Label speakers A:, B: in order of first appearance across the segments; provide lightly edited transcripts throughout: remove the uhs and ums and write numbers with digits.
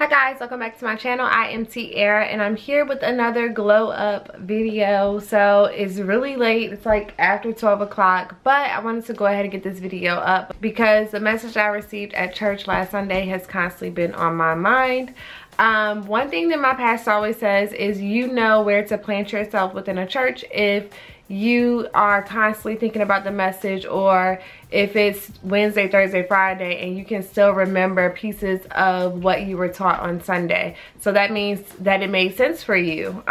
A: Hi guys, welcome back to my channel. I am Tierra and I'm here with another glow up video. So it's really late, it's like after 12 o'clock, but I wanted to go ahead and get this video up because the message I received at church last Sunday has constantly been on my mind. One thing that my pastor always says is you know where to plant yourself within a church if you are constantly thinking about the message, or if it's Wednesday, Thursday, Friday, and you can still remember pieces of what you were taught on Sunday. So that means that it made sense for you.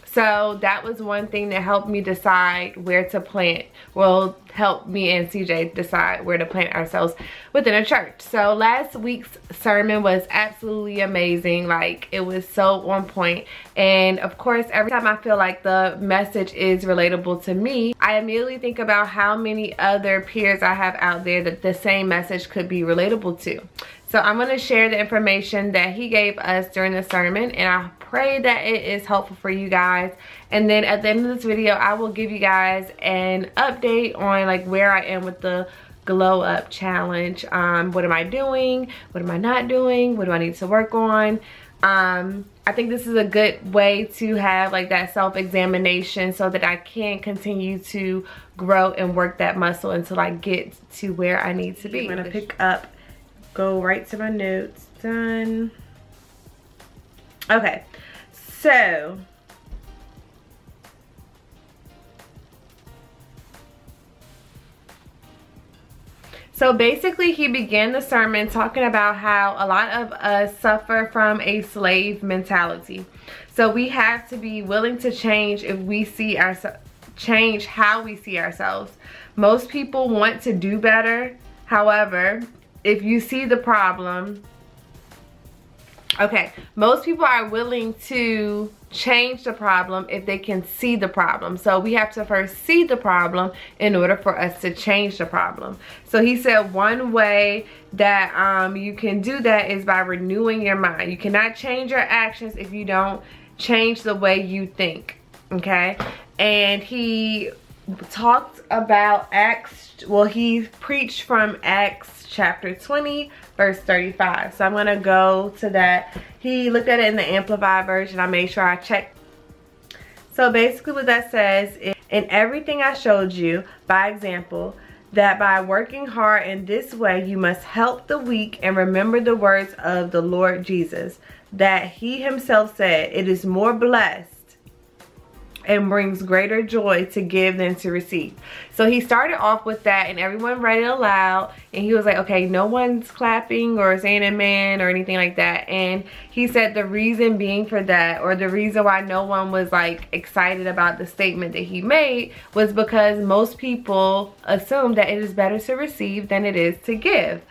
A: So that was one thing that helped me decide where to plant. Well, help me and CJ decide where to plant ourselves within a church. So last week's sermon was absolutely amazing. Like, it was so on point. And of course, every time I feel like the message is relatable to me, I immediately think about how many other peers I have out there that the same message could be relatable to. So I'm going to share the information that he gave us during the sermon, and I pray that it is helpful for you guys. And then at the end of this video, I will give you guys an update on like where I am with the glow up challenge. What am I doing? What am I not doing? What do I need to work on? I think this is a good way to have like that self-examination so that I can continue to grow and work that muscle until I get to where I need to be. I'm gonna pick up, go right to my notes. Done. Okay, so basically he began the sermon talking about how a lot of us suffer from a slave mentality. So we have to be willing to change if we see ourselves, change how we see ourselves. Most people want to do better. However, if you see the problem, most people are willing to change the problem if they can see the problem. So we have to first see the problem in order for us to change the problem. So he said one way that you can do that is by renewing your mind. You cannot change your actions if you don't change the way you think, okay? And he talked about he preached from Acts chapter 20 verse 35. So I'm gonna go to that. He looked at it in the Amplified version. I made sure I checked. So basically what that says is, in everything I showed you by example, that by working hard in this way you must help the weak and remember the words of the Lord Jesus, that he himself said, it is more blessed and brings greater joy to give than to receive. So he started off with that and everyone read it aloud, and he was like, okay, no one's clapping or saying amen or anything like that. And he said the reason being for that, or the reason why no one was like excited about the statement that he made, was because most people assume that it is better to receive than it is to give.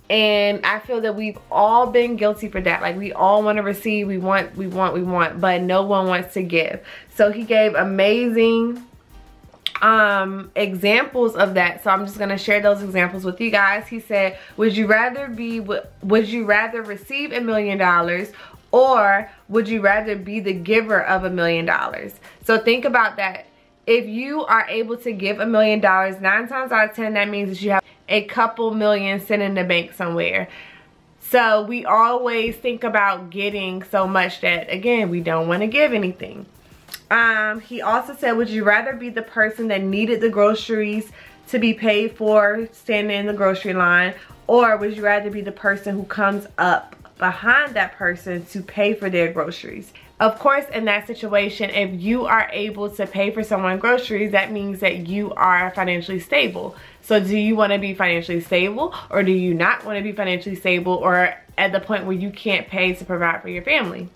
A: And I feel that we've all been guilty for that. Like, we all want to receive, we want, but no one wants to give. So he gave amazing examples of that. So I'm just going to share those examples with you guys. He said, would you rather receive $1 million, or would you rather be the giver of $1 million? So think about that. If you are able to give $1 million, 9 times out of 10, that means that you have a couple million sitting in the bank somewhere. So we always think about getting so much that, again, we don't want to give anything. He also said, would you rather be the person that needed the groceries to be paid for standing in the grocery line, or would you rather be the person who comes up behind that person to pay for their groceries? Of course, in that situation, if you are able to pay for someone's groceries, that means that you are financially stable. So do you want to be financially stable, or do you not want to be financially stable, or at the point where you can't pay to provide for your family?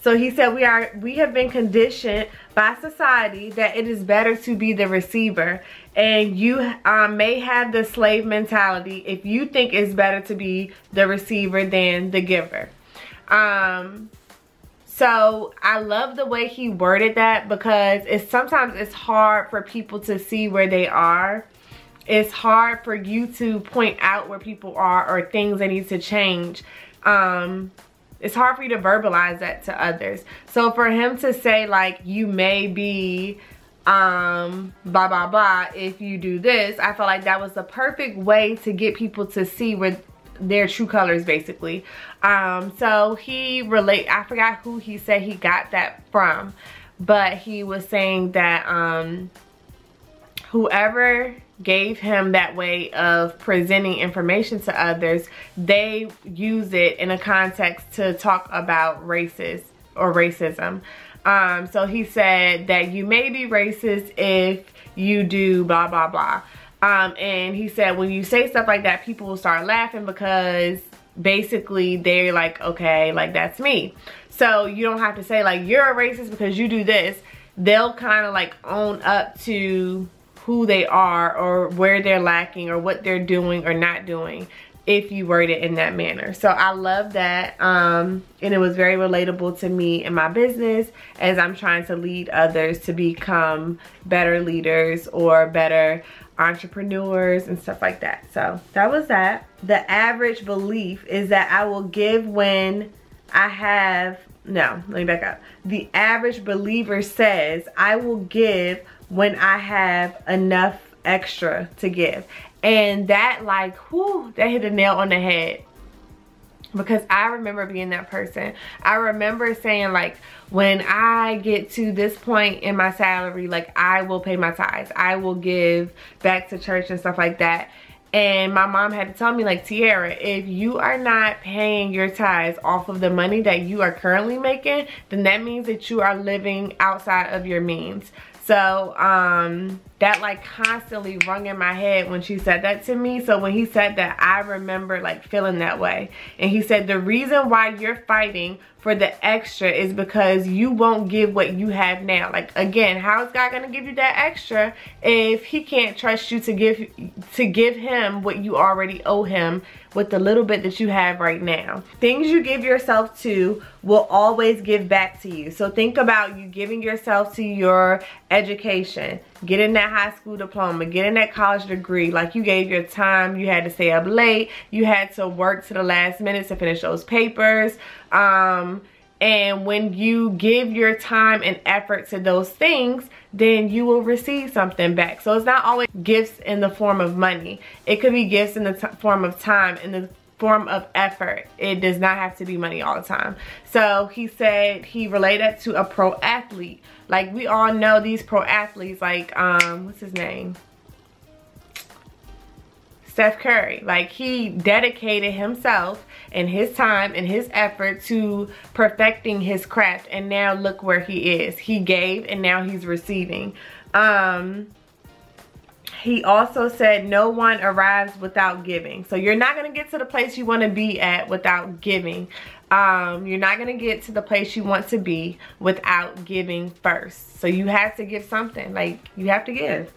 A: So he said we have been conditioned by society that it is better to be the receiver, and you may have the slave mentality if you think it's better to be the receiver than the giver. So I love the way he worded that, because sometimes it's hard for people to see where they are. It's hard for you to point out where people are or things that need to change. It's hard for you to verbalize that to others. So for him to say like, you may be blah blah blah if you do this, I felt like that was the perfect way to get people to see where their true colors basically. So I forgot who he said he got that from, but he was saying that whoever gave him that way of presenting information to others, they use it in a context to talk about racism. So he said that you may be racist if you do blah blah blah. And he said when you say stuff like that, people will start laughing because basically they're like, okay, like that's me. So you don't have to say like you're a racist because you do this. They'll kind of like own up to who they are or where they're lacking or what they're doing or not doing if you word it in that manner. So I love that, and it was very relatable to me in my business as I'm trying to lead others to become better leaders or better entrepreneurs and stuff like that. So that was that. The average belief is that I will give when I have, no, let me back up. The average believer says I will give when I have enough extra to give. And that, like, whew, that hit a nail on the head, because I remember being that person. I remember saying like, when I get to this point in my salary, like I will pay my tithes, I will give back to church and stuff like that. And my mom had to tell me like, Tiara, if you are not paying your tithes off of the money that you are currently making, then that means that you are living outside of your means. So that like constantly rung in my head when she said that to me. So when he said that, I remember like feeling that way. And he said the reason why you're fighting for the extra is because you won't give what you have now. Like, again, how is God gonna give you that extra if he can't trust you to give him what you already owe him with the little bit that you have right now? Things you give yourself to will always give back to you. So think about you giving yourself to your education, getting that high school diploma, getting that college degree. Like, you gave your time, you had to stay up late, you had to work to the last minute to finish those papers. And when you give your time and effort to those things, then you will receive something back. So it's not always gifts in the form of money. It could be gifts in the form of time, in the form of effort. It does not have to be money all the time. So he said he related to a pro athlete. Like, we all know these pro athletes, like what's his name? Steph Curry. Like, he dedicated himself and his time and his effort to perfecting his craft, and now look where he is. He gave and now he's receiving. He also said no one arrives without giving. So you're not going to get to the place you want to be at without giving. You're not going to get to the place you want to be without giving first. So you have to give something. Like, you have to give.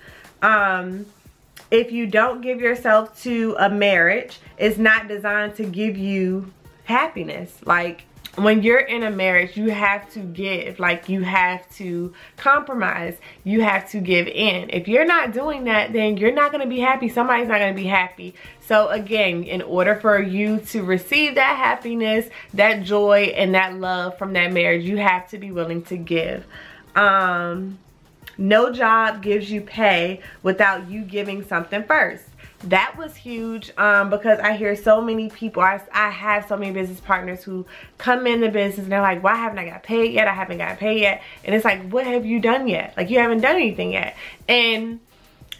A: If you don't give yourself to a marriage, it's not designed to give you happiness. Like, when you're in a marriage, you have to give. Like, you have to compromise. You have to give in. If you're not doing that, then you're not going to be happy. Somebody's not going to be happy. So again, in order for you to receive that happiness, that joy, and that love from that marriage, you have to be willing to give. No job gives you pay without you giving something first. That was huge, because I hear so many people, I have so many business partners who come in the business and they're like, why haven't I got paid yet? I haven't got paid yet. And it's like, what have you done yet? Like, you haven't done anything yet. And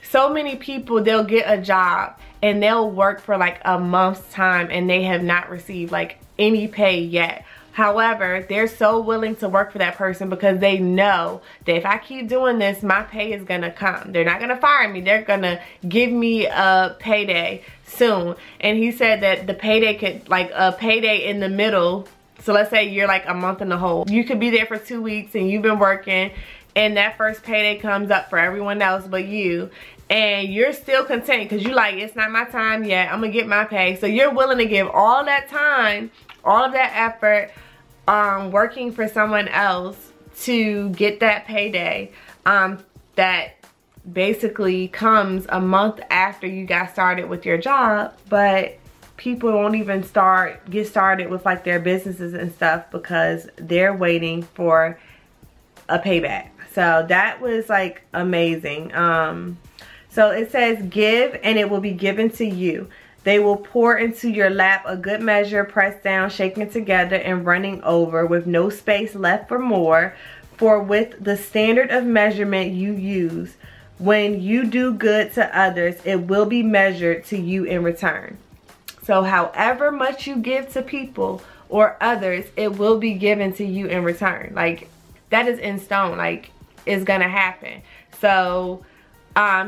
A: so many people, they'll get a job and they'll work for like a month's time and they have not received like any pay yet. However, they're so willing to work for that person because they know that if I keep doing this, my pay is gonna come. They're not gonna fire me. They're gonna give me a payday soon. And he said that the payday could, like a payday in the middle. So let's say you're like a month in the hole. You could be there for 2 weeks and you've been working, and that first payday comes up for everyone else but you. And you're still content because you're like, it's not my time yet. I'm gonna get my pay. So you're willing to give all that time, all of that effort, working for someone else to get that payday that basically comes a month after you got started with your job. But people won't even get started with like their businesses and stuff because they're waiting for a payback. So that was like amazing. So it says give and it will be given to you. They will pour into your lap a good measure, pressed down, shaken together, and running over, with no space left for more. For with the standard of measurement you use, when you do good to others, it will be measured to you in return. So however much you give to people or others, it will be given to you in return. Like, that is in stone. Like, it's gonna happen. So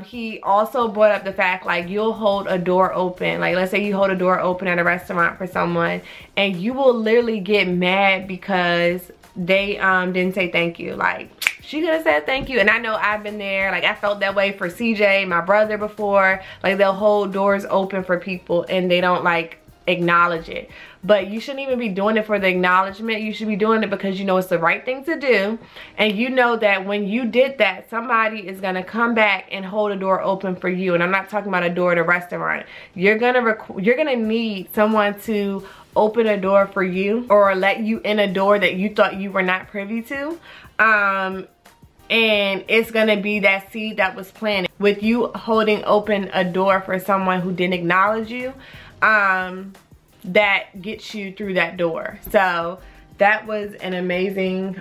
A: he also brought up the fact, like, you'll hold a door open. Like, let's say you hold a door open at a restaurant for someone, and you will literally get mad because they didn't say thank you. Like, she could have said thank you. And I know I've been there. Like, I felt that way for CJ, my brother, before. Like, they'll hold doors open for people and they don't, like, acknowledge it. But you shouldn't even be doing it for the acknowledgement. You should be doing it because you know it's the right thing to do, and you know that when you did that, somebody is gonna come back and hold a door open for you. And I'm not talking about a door at a restaurant. You're gonna need someone to open a door for you, or let you in a door that you thought you were not privy to. And it's gonna be that seed that was planted with you holding open a door for someone who didn't acknowledge you. That gets you through that door. So that was an amazing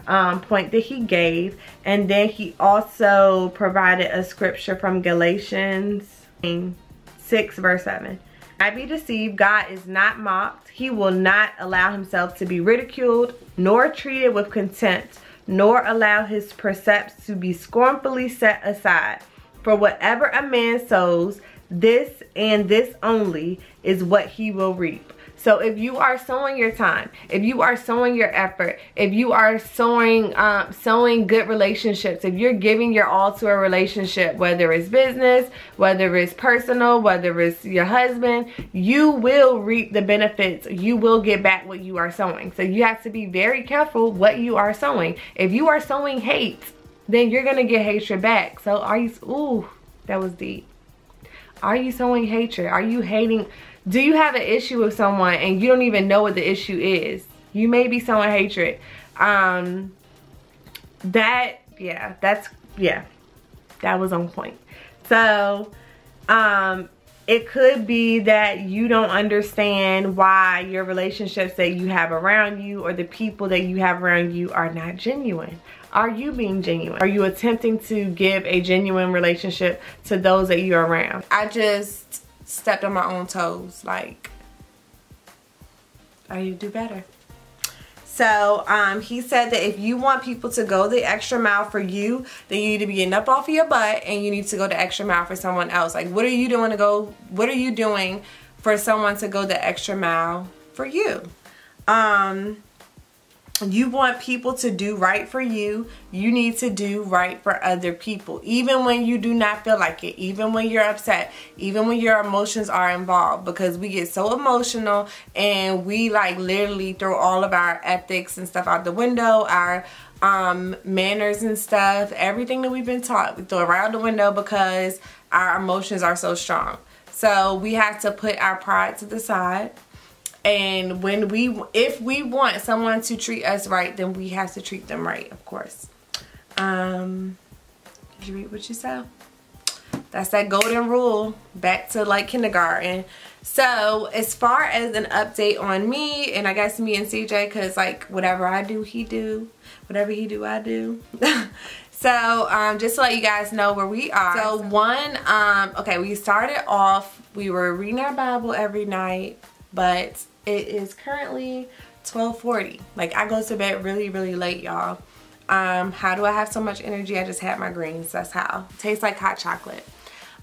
A: point that he gave. And then he also provided a scripture from Galatians 6 verse 7. "I be deceived, God is not mocked. He will not allow himself to be ridiculed, nor treated with contempt, nor allow his precepts to be scornfully set aside. For whatever a man sows, this and this only is what he will reap." So if you are sowing your time, if you are sowing your effort, if you are sowing good relationships, if you're giving your all to a relationship, whether it's business, whether it's personal, whether it's your husband, you will reap the benefits. You will get back what you are sowing. So you have to be very careful what you are sowing. If you are sowing hate, then you're gonna get hatred back. So are you, ooh, that was deep. Are you sowing hatred? Are you hating? Do you have an issue with someone and you don't even know what the issue is? You may be sowing hatred. That was on point. So it could be that you don't understand why your relationships that you have around you, or the people that you have around you, are not genuine. Are you being genuine? Are you attempting to give a genuine relationship to those that you're around? I just stepped on my own toes. Like, I need to do better. So he said that if you want people to go the extra mile for you, then you need to be getting up off of your butt and you need to go the extra mile for someone else. Like, what are you doing what are you doing for someone to go the extra mile for you? You want people to do right for you. You need to do right for other people, even when you do not feel like it, even when you're upset, even when your emotions are involved, because we get so emotional and we like literally throw all of our ethics and stuff out the window, our manners and stuff, everything that we've been taught, we throw it right out the window because our emotions are so strong. So we have to put our pride to the side. And if we want someone to treat us right, then we have to treat them right, of course. Did you read what you said? That's that golden rule, back to like kindergarten. So as far as an update on me, and I guess me and CJ, because like whatever I do, he do. Whatever he do, I do. So just to let you guys know where we are. So okay, we started off, we were reading our Bible every night, but it is currently 12:40. Like, I go to bed really, really late, y'all. How do I have so much energy? I just had my greens. That's how. Tastes like hot chocolate.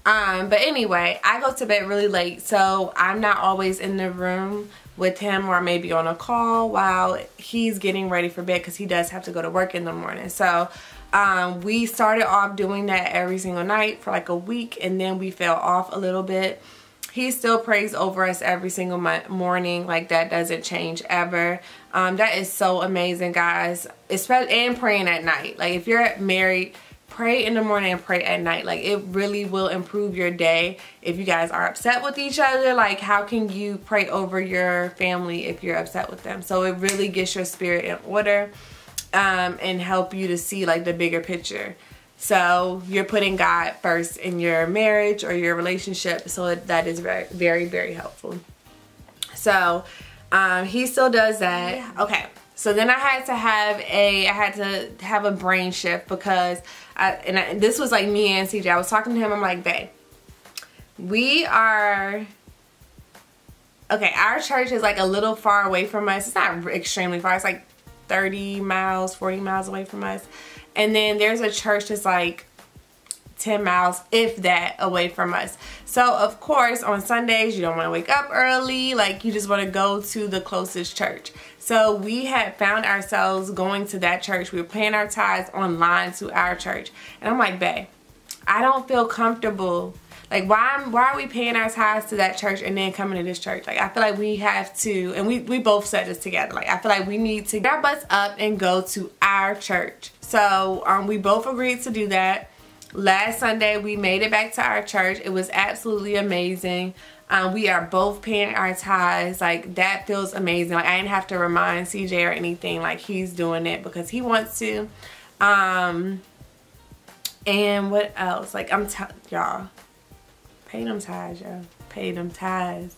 A: But anyway, I go to bed really late, so I'm not always in the room with him, or maybe on a call while he's getting ready for bed, because he does have to go to work in the morning. So we started off doing that every single night for like a week, and then we fell off a little bit. He still prays over us every single morning. Like, that doesn't change ever. That is so amazing, guys. Especially, and praying at night. Like, if you're married, pray in the morning and pray at night. Like, it really will improve your day. If you guys are upset with each other, like, how can you pray over your family if you're upset with them? So it really gets your spirit in order and help you to see like the bigger picture. So you're putting God first in your marriage or your relationship. So that is very, very, very helpful. So he still does that. Yeah. Okay. So then I had to have a brain shift because this was like me and CJ. I was talking to him. I'm like, babe, okay, our church is like a little far away from us. It's not extremely far. It's like 30 miles, 40 miles away from us. And then there's a church that's like 10 miles, if that, away from us. So of course on Sundays you don't want to wake up early, like you just want to go to the closest church. So we had found ourselves going to that church. We were paying our tithes online to our church. And I'm like, babe, I don't feel comfortable. Like, why are we paying our tithes to that church and then coming to this church? Like, I feel like we have to, and we both said this together, like, I feel like we need to get our butts up and go to our church. So we both agreed to do that. Last Sunday, we made it back to our church. It was absolutely amazing. We are both paying our tithes. Like, that feels amazing. Like, I didn't have to remind CJ or anything. Like, he's doing it because he wants to. And what else? Like, y'all, pay them tithes, y'all. Pay them tithes.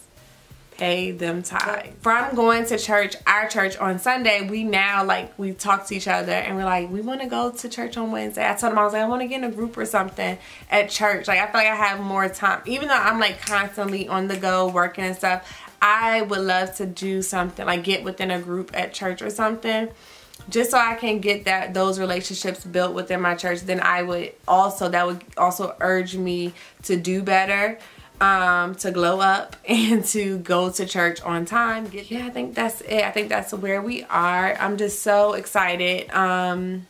A: Pay them tithes. From going to church, our church on Sunday, we now, like, we talk to each other and we're like, we want to go to church on Wednesday. I told him, I was like, I want to get in a group or something at church. Like, I feel like I have more time. Even though I'm like constantly on the go working and stuff, I would love to do something, like get within a group at church or something, just so I can get those relationships built within my church. Then that would also urge me to do better, to glow up and to go to church on time. Yeah, I think that's it. I think that's where we are. I'm just so excited. And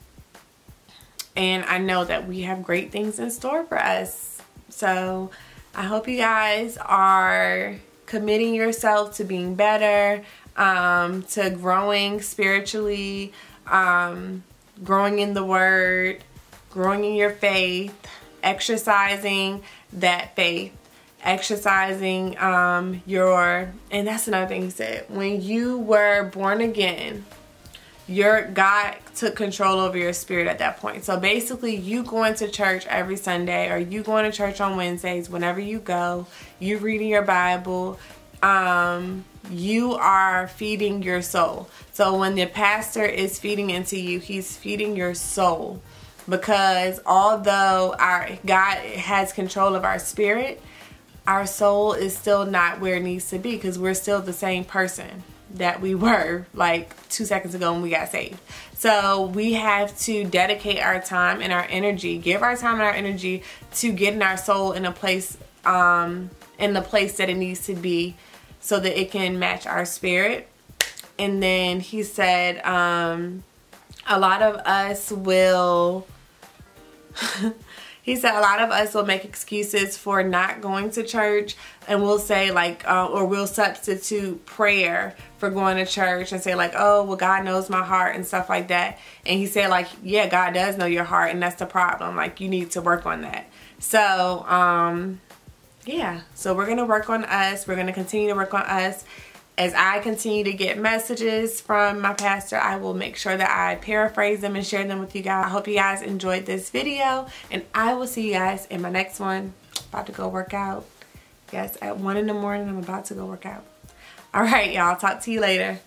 A: I know that we have great things in store for us. So I hope you guys are committing yourself to being better, to growing spiritually, growing in the word, growing in your faith, exercising that faith, exercising and that's another thing he said, when you were born again, God took control over your spirit at that point. So basically, you going to church every Sunday, or you going to church on Wednesdays, whenever you go, you reading your Bible, you are feeding your soul. So when the pastor is feeding into you, he's feeding your soul, because although God has control of our spirit, our soul is still not where it needs to be, because we're still the same person that we were like 2 seconds ago when we got saved. So we have to dedicate our time and our energy, give our time and our energy to getting our soul in a place, in the place that it needs to be, so that it can match our spirit. And then he said, a lot of us will he said a lot of us will make excuses for not going to church, and we'll say like, or we'll substitute prayer for going to church and say like, oh, well, God knows my heart and stuff like that. And he said like, yeah, God does know your heart, and that's the problem. Like, you need to work on that. So, yeah, so we're going to work on us. We're going to continue to work on us. As I continue to get messages from my pastor, I will make sure that I paraphrase them and share them with you guys. I hope you guys enjoyed this video, and I will see you guys in my next one. About to go work out. Yes, at 1 in the morning, I'm about to go work out. All right, y'all. Talk to you later.